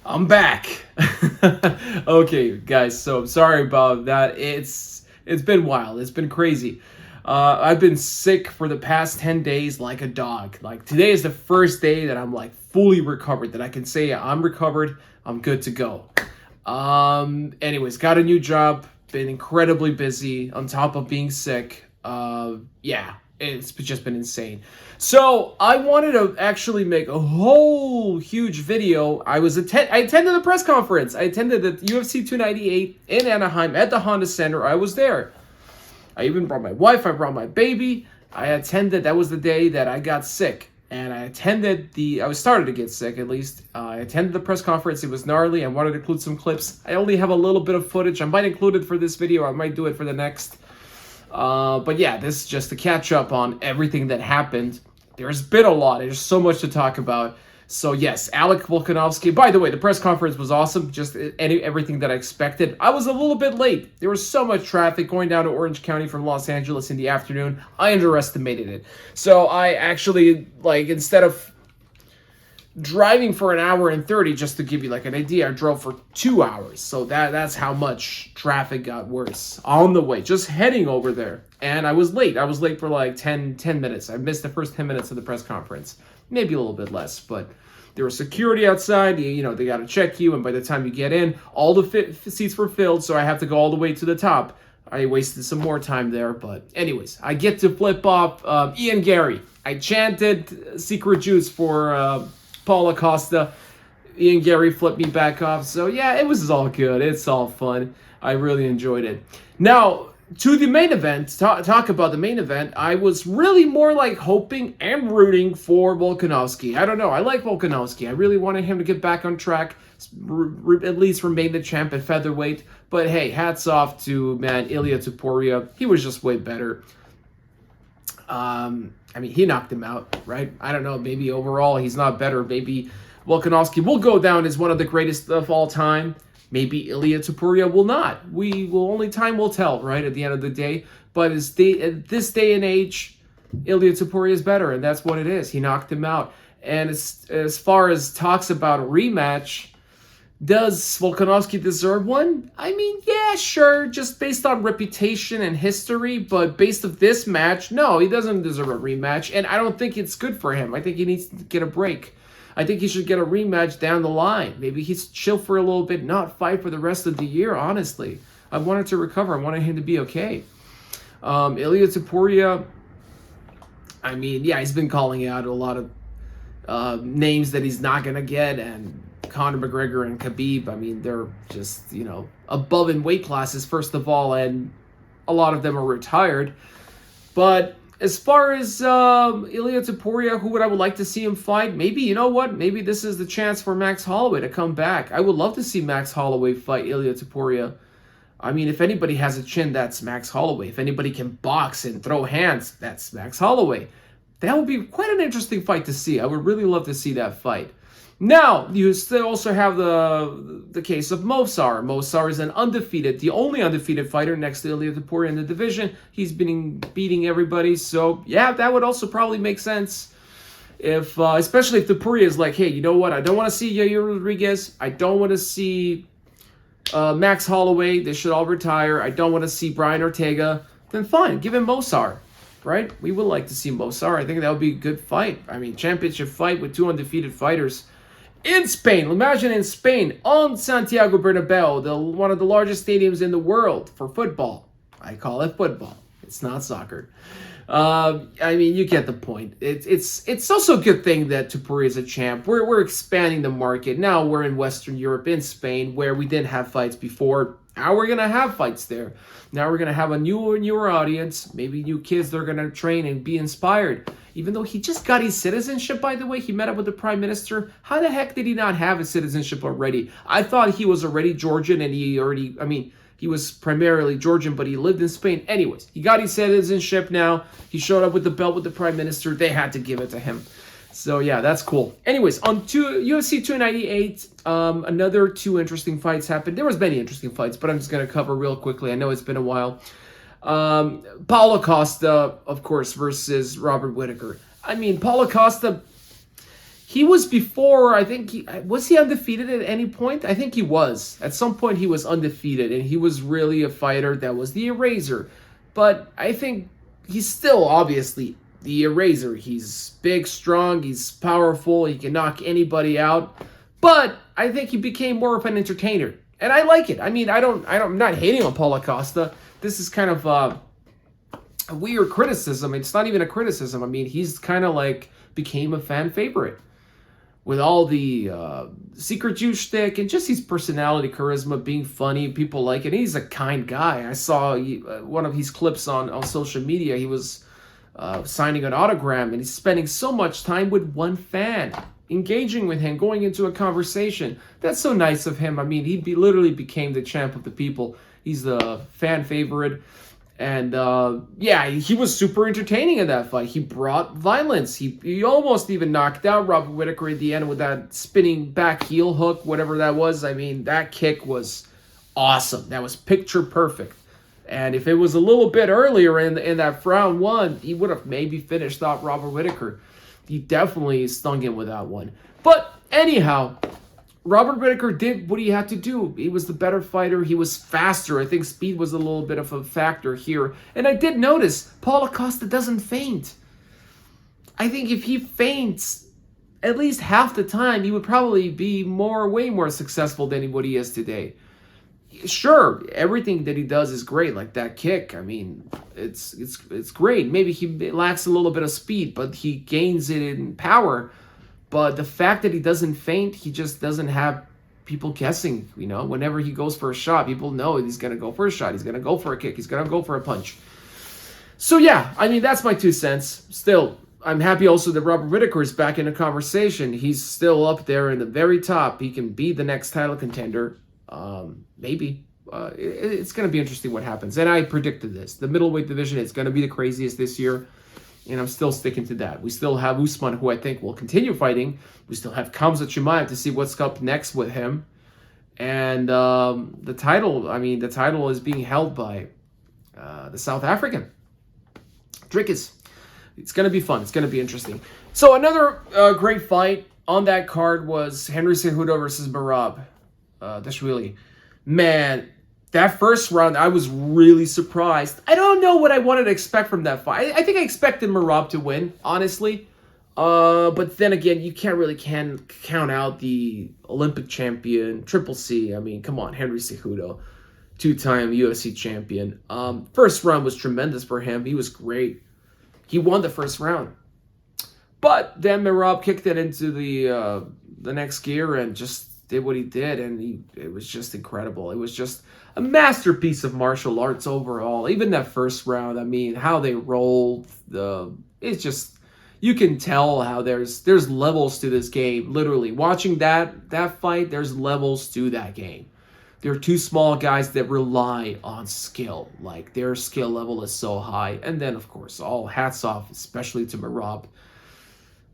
I'm back. Okay, guys. So I'm sorry about that. It's been wild. It's been crazy. I've been sick for the past 10 days like a dog. Like today is the first day that I'm like fully recovered. That I can say I'm recovered. I'm good to go. Anyways, got a new job. Been incredibly busy on top of being sick. Yeah, it's just been insane. So I wanted to actually make a whole huge video. I attended the press conference. I attended the UFC 298 in Anaheim at the Honda Center. I was there. I even brought my wife. I brought my baby. I attended. That was the day that I got sick, and I was started to get sick at least. I attended the press conference. It was gnarly. I wanted to include some clips. I only have a little bit of footage. I might include it for this video. I might do it for the next. But yeah, this is just to catch up on everything that happened. There's been a lot. There's so much to talk about. So yes, Alec Volkanovski. By the way, the press conference was awesome. Just everything that I expected. I was a little bit late. There was so much traffic going down to Orange County from Los Angeles in the afternoon. I underestimated it. So I actually, instead of driving for an hour and 30, just to give you like an idea, I drove for 2 hours. So that's how much traffic got worse on the way, just heading over there. And I was late. I was late for like 10 minutes. I missed the first 10 minutes of the press conference. Maybe a little bit less, but there was security outside. They got to check you, and by the time you get in, all the seats were filled, so I have to go all the way to the top. I wasted some more time there, but anyways, I get to flip off Ian Gary. I chanted Secret Juice for Paul Acosta. Ian Gary flipped me back off, so yeah, it was all good. It's all fun. I really enjoyed it. Now, to the main event, talk about the main event, I was really more like hoping and rooting for Volkanovski. I don't know. I like Volkanovski. I really wanted him to get back on track, at least remain the champ at featherweight. But hey, hats off to, man, Ilia Topuria. He was just way better. He knocked him out, right? I don't know. Maybe overall he's not better. Maybe Volkanovski will go down as one of the greatest of all time. Maybe Ilia Topuria will not. Only time will tell, right, at the end of the day. But at this day and age, Ilia Topuria is better, and that's what it is. He knocked him out. And as far as talks about a rematch, does Volkanovski deserve one? Yeah, sure, just based on reputation and history, but based on this match, no, he doesn't deserve a rematch, and I don't think it's good for him. I think he needs to get a break. I think he should get a rematch down the line. Maybe he's chill for a little bit, not fight for the rest of the year, honestly. I wanted to recover. I wanted him to be okay. Ilia Topuria, he's been calling out a lot of names that he's not going to get, and Conor McGregor and Khabib, they're just, above in weight classes, first of all, and a lot of them are retired. But as far as Ilia Topuria, who I would like to see him fight, maybe, you know what? Maybe this is the chance for Max Holloway to come back. I would love to see Max Holloway fight Ilia Topuria. If anybody has a chin, that's Max Holloway. If anybody can box and throw hands, that's Max Holloway. That would be quite an interesting fight to see. I would really love to see that fight. Now, you still also have the case of Movsar. Movsar is the only undefeated fighter next to Ilia Topuria in the division. He's been beating everybody, so yeah, that would also probably make sense. If especially if Topuria is like, hey, you know what? I don't want to see Yair Rodriguez. I don't want to see Max Holloway. They should all retire. I don't want to see Brian Ortega. Then fine, give him Movsar. Right? We would like to see Movsar. I think that would be a good fight. Championship fight with two undefeated fighters. In Spain, imagine in Spain, on Santiago Bernabeu, one of the largest stadiums in the world for football. I call it football. It's not soccer. You get the point. It's also a good thing that Topuria is a champ. We're expanding the market. Now we're in Western Europe, in Spain, where we didn't have fights before. Now we're going to have fights there. Now we're going to have a newer audience, maybe new kids that are going to train and be inspired. Even though he just got his citizenship, by the way, he met up with the prime minister. How the heck did he not have his citizenship already? I thought he was already Georgian and he was primarily Georgian, but he lived in Spain. Anyways, he got his citizenship now. He showed up with the belt with the prime minister. They had to give it to him. So yeah, that's cool. Anyways, on UFC 298, another two interesting fights happened. There was many interesting fights, but I'm just going to cover real quickly. I know it's been a while. Paulo Costa, of course, versus Robert Whittaker. Paulo Costa, he was before, I think, was he undefeated at any point? I think he was. At some point, he was undefeated, and he was really a fighter that was the Eraser. But I think he's still obviously the Eraser. He's big, strong, he's powerful, he can knock anybody out. But I think he became more of an entertainer, and I like it. I mean, I'm not hating on Paulo Costa. This is kind of a weird criticism. It's not even a criticism. I mean, he's kind of like became a fan favorite with all the secret juice shtick and just his personality, charisma, being funny. People like it. He's a kind guy. I saw one of his clips on social media. He was signing an autograph, and he's spending so much time with one fan, engaging with him, going into a conversation. That's so nice of him. I mean, literally became the champ of the people. He's the fan favorite. And yeah, he was super entertaining in that fight. He brought violence. He almost even knocked out Robert Whittaker at the end with that spinning back heel hook, whatever that was. I mean, that kick was awesome. That was picture perfect. And if it was a little bit earlier in that round one, he would have maybe finished off Robert Whittaker. He definitely stung him with that one. But anyhow, Robert Whittaker did what he had to do. He was the better fighter. He was faster. I think speed was a little bit of a factor here. And I did notice Paulo Costa doesn't feint. I think if he feints at least half the time, he would probably be way more successful than what he is today. Sure, everything that he does is great, like that kick. I mean, it's great. Maybe he lacks a little bit of speed, but he gains it in power. But the fact that he doesn't feint, he just doesn't have people guessing. You know, whenever he goes for a shot, people know he's going to go for a shot. He's going to go for a kick. He's going to go for a punch. So yeah, I mean, that's my 2 cents. Still, I'm happy also that Robert Whittaker is back in the conversation. He's still up there in the very top. He can be the next title contender. Maybe. It's going to be interesting what happens. And I predicted this. The middleweight division is going to be the craziest this year. And I'm still sticking to that. We still have Usman, who I think will continue fighting. We still have Khamzat Chimaev to see what's up next with him. And the title is being held by the South African, Dricus. It's going to be fun. It's going to be interesting. So another great fight on that card was Henry Cejudo versus Merab Dashvili. Man, that first round, I was really surprised. I don't know what I wanted to expect from that fight. I think I expected Merab to win, honestly. But then again, you can't really count out the Olympic champion, Triple C. I mean, come on, Henry Cejudo, 2-time UFC champion. First round was tremendous for him. He was great. He won the first round. But then Merab kicked it into the next gear and just did what he did, and it was just incredible. It was just a masterpiece of martial arts overall. Even that first round, I mean, how they rolled, it's just, you can tell how there's levels to this game. Literally, watching that fight, there's levels to that game. They're 2 small guys that rely on skill. Like, their skill level is so high. And then, of course, all hats off, especially to Merab.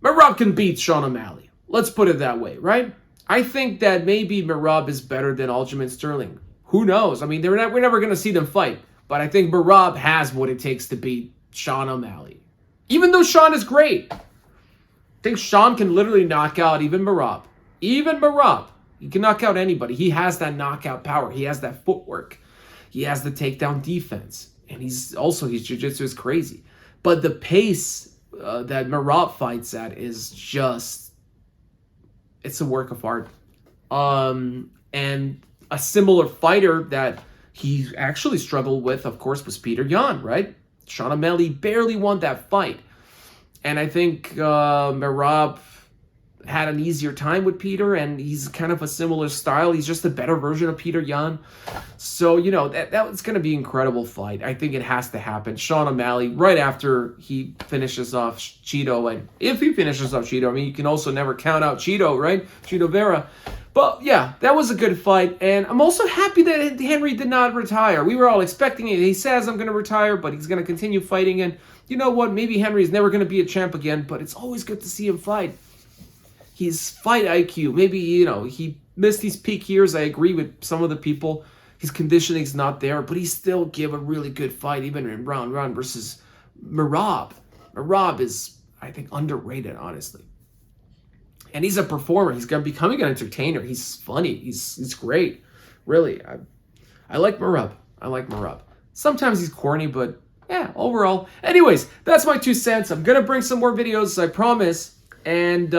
Merab can beat Sean O'Malley. Let's put it that way, right? I think that maybe Merab is better than Aljamain Sterling. Who knows? I mean, we're never going to see them fight. But I think Merab has what it takes to beat Sean O'Malley. Even though Sean is great. I think Sean can literally knock out even Merab. Even Merab. He can knock out anybody. He has that knockout power. He has that footwork. He has the takedown defense. And his jiu-jitsu is crazy. But the pace that Merab fights at is just... it's a work of art. And a similar fighter that he actually struggled with, of course, was Peter Yan, right? Sean O'Malley barely won that fight. And I think Merab had an easier time with Peter, and he's kind of a similar style. He's just a better version of Peter Yan. So, you know, that's going to be an incredible fight. I think it has to happen. Sean O'Malley, right after he finishes off Cheeto, and if he finishes off Cheeto, I mean, you can also never count out Cheeto, right? Cheeto Vera. But, yeah, that was a good fight. And I'm also happy that Henry did not retire. We were all expecting it. He says, I'm going to retire, but he's going to continue fighting. And you know what? Maybe Henry's never going to be a champ again, but it's always good to see him fight. His fight IQ, maybe, you know, he missed his peak years. I agree with some of the people. His conditioning's not there, but he still gave a really good fight, even in round one versus Merab. Merab is, I think, underrated, honestly. And he's a performer. He's becoming an entertainer. He's funny. He's great. Really, I like Marub. I like Marub. Sometimes he's corny, but yeah, overall. Anyways, that's my 2 cents. I'm gonna bring some more videos, I promise. And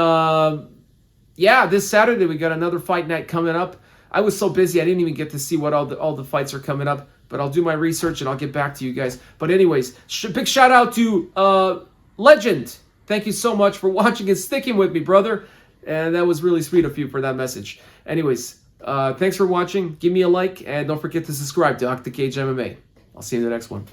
yeah, this Saturday we got another fight night coming up. I was so busy I didn't even get to see what all the fights are coming up. But I'll do my research and I'll get back to you guys. But anyways, big shout out to Legend. Thank you so much for watching and sticking with me, brother. And that was really sweet of you for that message. Anyways, thanks for watching. Give me a like and don't forget to subscribe to Octacage MMA. I'll see you in the next one.